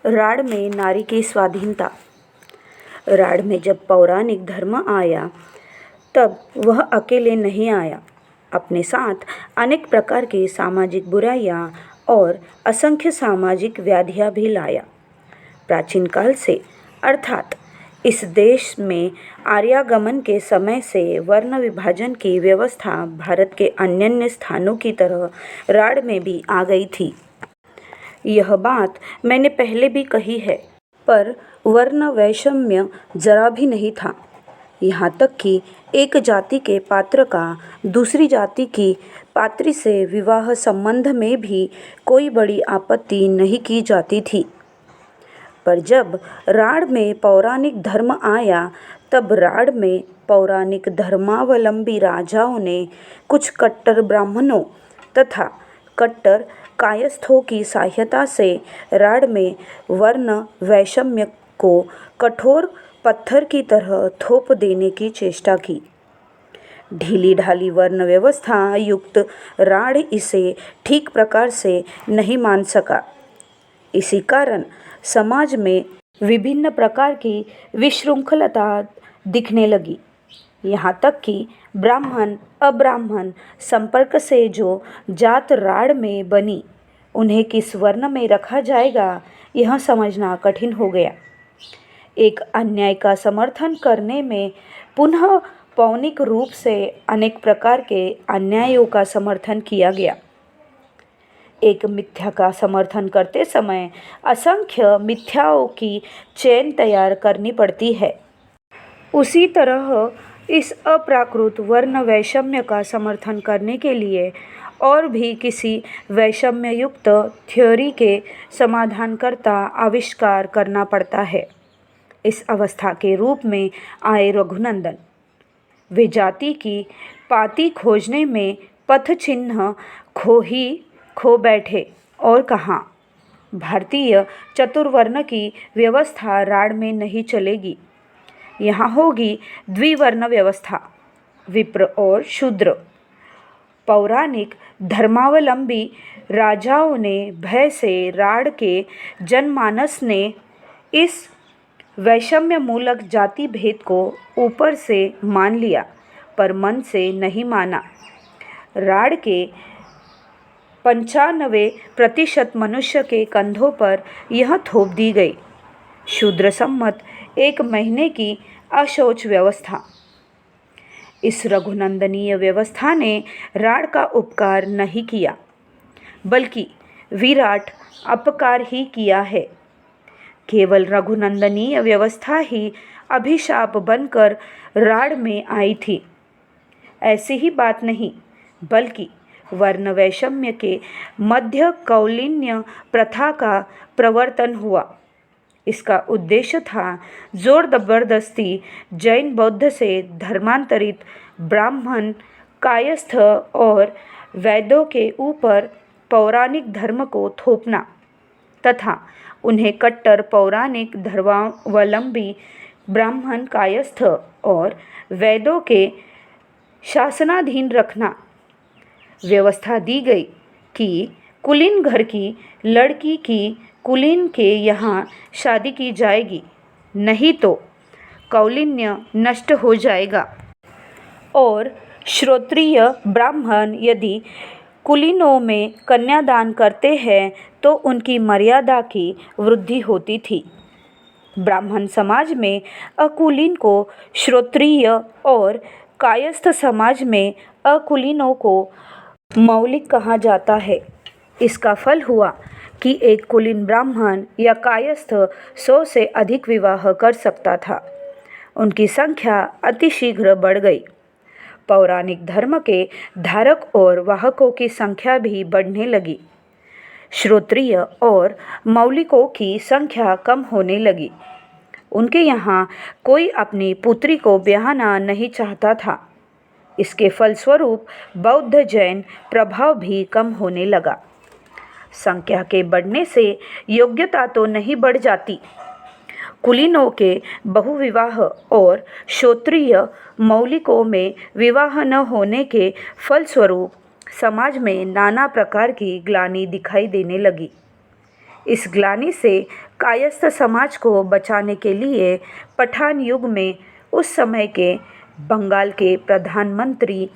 राड़ में नारी की स्वाधीनता। राड़ में जब पौराणिक धर्म आया तब वह अकेले नहीं आया, अपने साथ अनेक प्रकार की सामाजिक बुराइयां और असंख्य सामाजिक व्याधियां भी लाया। प्राचीन काल से अर्थात इस देश में आर्यागमन के समय से वर्ण विभाजन की व्यवस्था भारत के अन्य स्थानों की तरह राड़ में भी आ गई थी। यह बात मैंने पहले भी कही है, पर वर्ण वैषम्य जरा भी नहीं था। यहाँ तक कि एक जाति के पात्र का दूसरी जाति की पात्री से विवाह संबंध में भी कोई बड़ी आपत्ति नहीं की जाती थी। पर जब राड़ में पौराणिक धर्म आया तब राड़ में पौराणिक धर्मावलंबी राजाओं ने कुछ कट्टर ब्राह्मणों तथा कट्टर कायस्थों की सहायता से राड़ में वर्ण वैषम्य को कठोर पत्थर की तरह थोप देने की चेष्टा की। ढीली ढाली वर्ण व्यवस्था युक्त राड़ इसे ठीक प्रकार से नहीं मान सका। इसी कारण समाज में विभिन्न प्रकार की विशृंखलता दिखने लगी। यहाँ तक कि ब्राह्मण अब्राह्मण संपर्क से जो जात राड़ में बनी, उन्हें किस वर्ण में रखा जाएगा यह समझना कठिन हो गया। एक अन्याय का समर्थन करने में पुनः पौनिक रूप से अनेक प्रकार के अन्यायों का समर्थन किया गया। एक मिथ्या का समर्थन करते समय असंख्य मिथ्याओं की चेन तैयार करनी पड़ती है। उसी तरह इस अप्राकृत वर्ण वैषम्य का समर्थन करने के लिए और भी किसी वैषम्य युक्त थ्योरी के समाधानकर्ता आविष्कार करना पड़ता है। इस अवस्था के रूप में आए रघुनंदन। वे जाति की पाती खोजने में पथ चिन्ह खो बैठे और कहा, भारतीय चतुर्वर्ण की व्यवस्था राड़ में नहीं चलेगी। यहाँ होगी द्विवर्ण व्यवस्था, विप्र और शूद्र। पौराणिक धर्मावलंबी राजाओं ने भय से राड़ के जनमानस ने इस वैषम्य मूलक जाति भेद को ऊपर से मान लिया, पर मन से नहीं माना। राड़ के 95% मनुष्य के कंधों पर यह थोप दी गई, शूद्र सम्मत 1 महीने की अशौच व्यवस्था। इस रघुनंदनीय व्यवस्था ने राड़ का उपकार नहीं किया, बल्कि विराट अपकार ही किया है। केवल रघुनंदनीय व्यवस्था ही अभिशाप बनकर राड़ में आई थी, ऐसी ही बात नहीं, बल्कि वर्ण वैषम्य के मध्य कौलीन्य प्रथा का प्रवर्तन हुआ। इसका उद्देश्य था जोर जबरदस्ती जैन बौद्ध से धर्मांतरित ब्राह्मण कायस्थ और वैद्यों के ऊपर पौराणिक धर्म को थोपना तथा उन्हें कट्टर पौराणिक धर्मावलंबी ब्राह्मण कायस्थ और वैद्यों के शासनाधीन रखना। व्यवस्था दी गई कि कुलीन घर की लड़की की कुलीन के यहाँ शादी की जाएगी, नहीं तो कौलीन्य नष्ट हो जाएगा। और श्रोत्रिय ब्राह्मण यदि कुलीनों में कन्यादान करते हैं तो उनकी मर्यादा की वृद्धि होती थी। ब्राह्मण समाज में अकुलीन को श्रोत्रिय और कायस्थ समाज में अकुलीनों को मौलिक कहा जाता है। इसका फल हुआ कि एक कुलीन ब्राह्मण या कायस्थ 100 से अधिक विवाह कर सकता था। उनकी संख्या अतिशीघ्र बढ़ गई। पौराणिक धर्म के धारक और वाहकों की संख्या भी बढ़ने लगी। श्रोत्रिय और मौलिकों की संख्या कम होने लगी। उनके यहाँ कोई अपनी पुत्री को ब्याहना नहीं चाहता था। इसके फलस्वरूप बौद्ध जैन प्रभाव भी कम होने लगा। संख्या के बढ़ने से योग्यता तो नहीं बढ़ जाती। कुलीनों के बहुविवाह और श्रोत्रिय मौलिकों में विवाह न होने के फलस्वरूप समाज में नाना प्रकार की ग्लानि दिखाई देने लगी। इस ग्लानि से कायस्थ समाज को बचाने के लिए पठान युग में उस समय के बंगाल के प्रधानमंत्री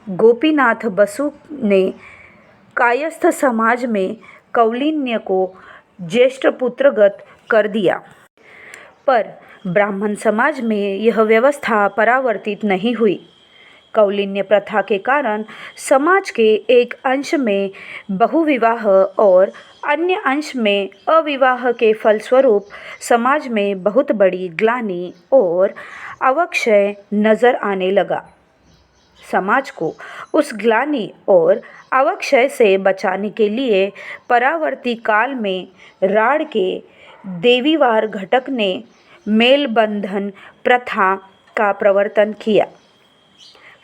गोपीनाथ बसु ने कायस्थ समाज में कौलीन्य को ज्येष्ठ पुत्रगत कर दिया। पर ब्राह्मण समाज में यह व्यवस्था परावर्तित नहीं हुई। कौलीन्य प्रथा के कारण समाज के एक अंश में बहुविवाह और अन्य अंश में अविवाह के फलस्वरूप समाज में बहुत बड़ी ग्लानि और अवक्षय नजर आने लगा। समाज को उस ग्लानि और अवक्षय से बचाने के लिए परावर्ती काल में राड़ के देवीवार घटक ने मेलबंधन प्रथा का प्रवर्तन किया।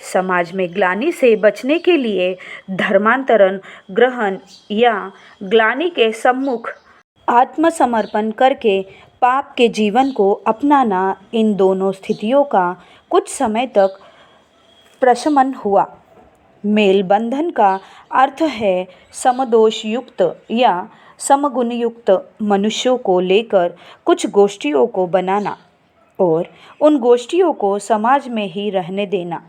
समाज में ग्लानि से बचने के लिए धर्मांतरण ग्रहण या ग्लानि के सम्मुख आत्मसमर्पण करके पाप के जीवन को अपनाना, इन दोनों स्थितियों का कुछ समय तक प्रशमन हुआ। मेलबंधन का अर्थ है समदोष युक्त या समगुण युक्त मनुष्यों को लेकर कुछ गोष्ठियों को बनाना और उन गोष्ठियों को समाज में ही रहने देना।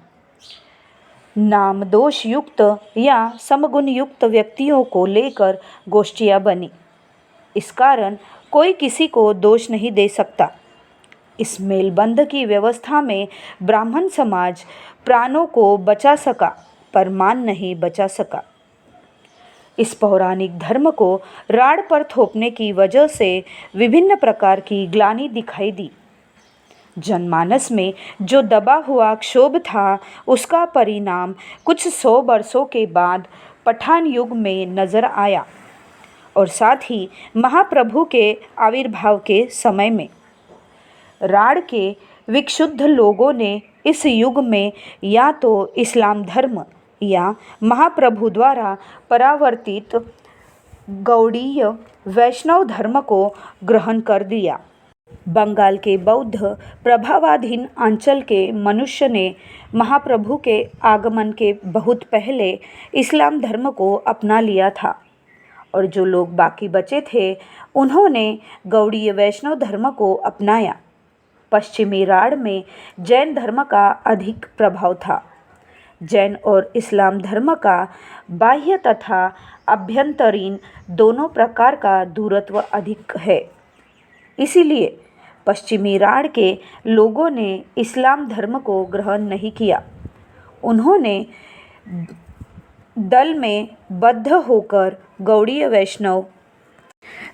नाम दोष युक्त या समगुण युक्त व्यक्तियों को लेकर गोष्ठियाँ बनी। इस कारण कोई किसी को दोष नहीं दे सकता। इस मेलबंध की व्यवस्था में ब्राह्मण समाज प्राणों को बचा सका पर मान नहीं बचा सका। इस पौराणिक धर्म को राड़ पर थोपने की वजह से विभिन्न प्रकार की ग्लानि दिखाई दी। जनमानस में जो दबा हुआ क्षोभ था, उसका परिणाम कुछ 100 वर्षों के बाद पठान युग में नजर आया और साथ ही महाप्रभु के आविर्भाव के समय में। राड़ के विक्षुब्ध लोगों ने इस युग में या तो इस्लाम धर्म या महाप्रभु द्वारा परावर्तित गौड़ीय वैष्णव धर्म को ग्रहण कर दिया। बंगाल के बौद्ध प्रभावाधीन अंचल के मनुष्य ने महाप्रभु के आगमन के बहुत पहले इस्लाम धर्म को अपना लिया था और जो लोग बाकी बचे थे उन्होंने गौड़ीय वैष्णव धर्म को अपनाया। पश्चिमी राड़ में जैन धर्म का अधिक प्रभाव था। जैन और इस्लाम धर्म का बाह्य तथा आभ्यंतरीण दोनों प्रकार का दूरत्व अधिक है। इसीलिए पश्चिमी राड़ के लोगों ने इस्लाम धर्म को ग्रहण नहीं किया। उन्होंने दल में बद्ध होकर गौड़ीय वैष्णव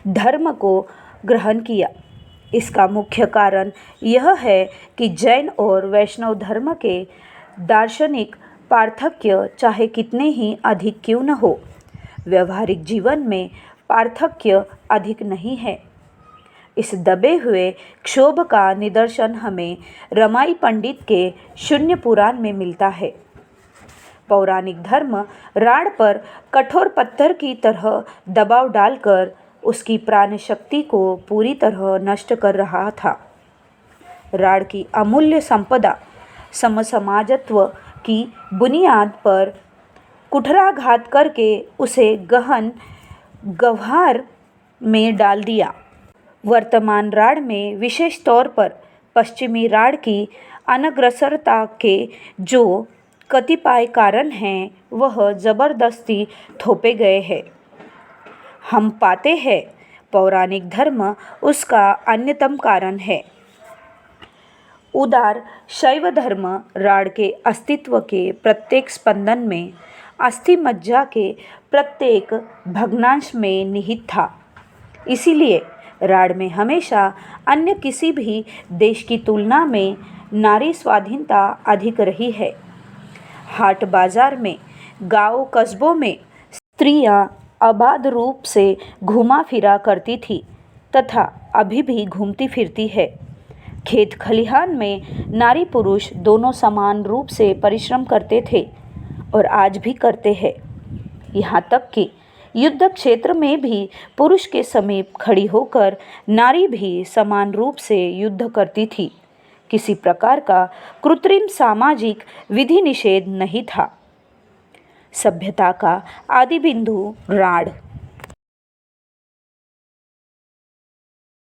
धर्म को ग्रहण किया। इसका मुख्य कारण यह है कि जैन और वैष्णव धर्म के दार्शनिक पार्थक्य चाहे कितने ही अधिक क्यों न हो, व्यवहारिक जीवन में पार्थक्य अधिक नहीं है। इस दबे हुए क्षोभ का निदर्शन हमें रमाई पंडित के शून्य पुराण में मिलता है। पौराणिक धर्म राड़ पर कठोर पत्थर की तरह दबाव डालकर उसकी प्राण शक्ति को पूरी तरह नष्ट कर रहा था। राड़ की अमूल्य संपदा समसमाजत्व की बुनियाद पर कुठाराघात करके उसे गहन गह्वर में डाल दिया। वर्तमान राड़ में विशेष तौर पर पश्चिमी राड़ की अनग्रसरता के जो कतिपय कारण हैं वह जबरदस्ती थोपे गए हैं। हम पाते हैं पौराणिक धर्म उसका अन्यतम कारण है। उदार शैव धर्म राड़ के अस्तित्व के प्रत्येक स्पंदन में, अस्थि मज्जा के प्रत्येक भग्नांश में निहित था। इसीलिए राड़ में हमेशा अन्य किसी भी देश की तुलना में नारी स्वाधीनता अधिक रही है। हाट बाजार में, गांव कस्बों में स्त्रियां अबाध रूप से घूमा फिरा करती थी तथा अभी भी घूमती फिरती है। खेत खलिहान में नारी पुरुष दोनों समान रूप से परिश्रम करते थे और आज भी करते हैं। यहाँ तक कि युद्ध क्षेत्र में भी पुरुष के समीप खड़ी होकर नारी भी समान रूप से युद्ध करती थी। किसी प्रकार का कृत्रिम सामाजिक विधि निषेध नहीं था। सभ्यता का आदि बिंदु राड़